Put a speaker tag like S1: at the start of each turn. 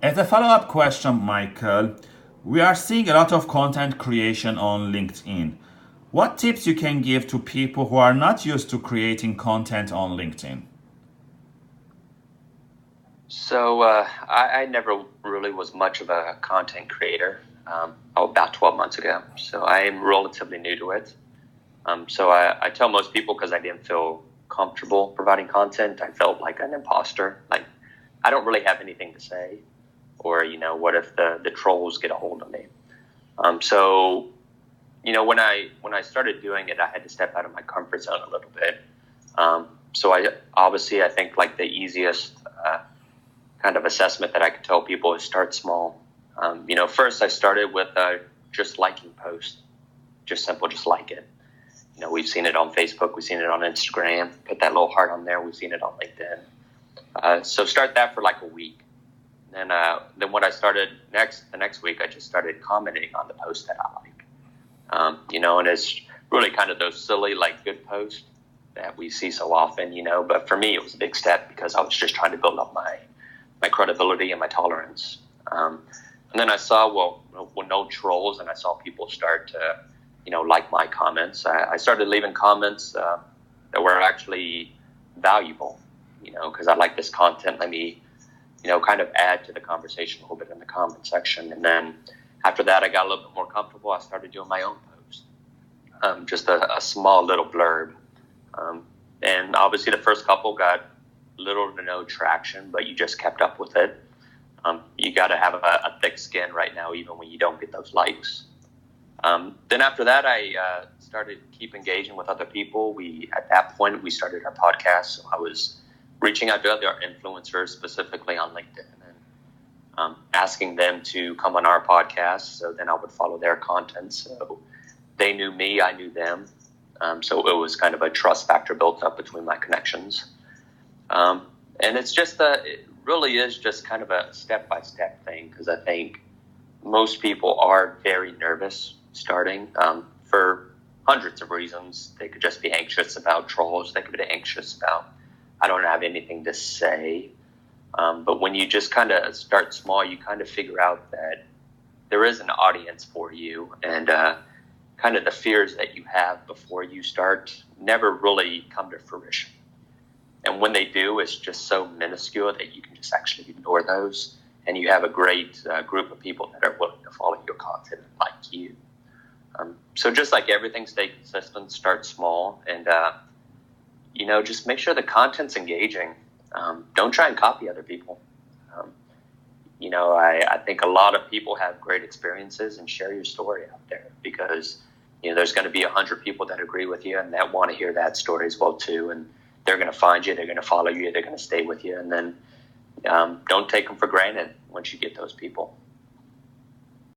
S1: As a follow-up question, Michael, we are seeing a lot of content creation on LinkedIn. What tips you can give to people who are not used to creating content on LinkedIn?
S2: So I never really was much of a content creator about 12 months ago. So I am relatively new to it. So I tell most people because I didn't feel comfortable providing content. I felt like an imposter. Like I don't really have anything to say. Or, what if the trolls get a hold of me? So, when I started doing it, I had to step out of my comfort zone a little bit. So I think like the easiest kind of assessment that I could tell people is start small. First I started with just liking posts, just simple, just like it. We've seen it on Facebook, we've seen it on Instagram, put that little heart on there. We've seen it on LinkedIn. So start that for like a week. Then what I started the next week, I just started commenting on the posts that I like. And it's really kind of those silly, like good posts that we see so often, but for me, it was a big step because I was just trying to build up my credibility and my tolerance. And then I saw, no trolls, and I saw people start to, like my comments. I started leaving comments that were actually valuable, because I like this content. Let me, kind of add to the conversation a little bit in the comment section. And then after that, I got a little bit more comfortable. I started doing my own post, just a small little blurb. And obviously the first couple got little to no traction, but you just kept up with it. You got to have a thick skin right now, even when you don't get those likes. Then after that, I started keep engaging with other people. At that point, we started our podcast. So I was reaching out to other influencers, specifically on LinkedIn, and asking them to come on our podcast. So then I would follow their content. So they knew me, I knew them. So it was kind of a trust factor built up between my connections. And it really is just kind of a step-by-step thing, because I think most people are very nervous starting for hundreds of reasons. They could just be anxious about trolls. They could be anxious about, I don't have anything to say. But when you just kind of start small, you kind of figure out that there is an audience for you, and kind of the fears that you have before you start never really come to fruition. And when they do, it's just so minuscule that you can just actually ignore those. And you have a great group of people that are willing to follow your content and like you. So just like everything, stay consistent, start small, and, just make sure the content's engaging. Don't try and copy other people. I think a lot of people have great experiences, and share your story out there, because, there's going to be 100 people that agree with you and that want to hear that story as well too. And they're going to find you, they're going to follow you, they're going to stay with you. And then don't take them for granted once you get those people.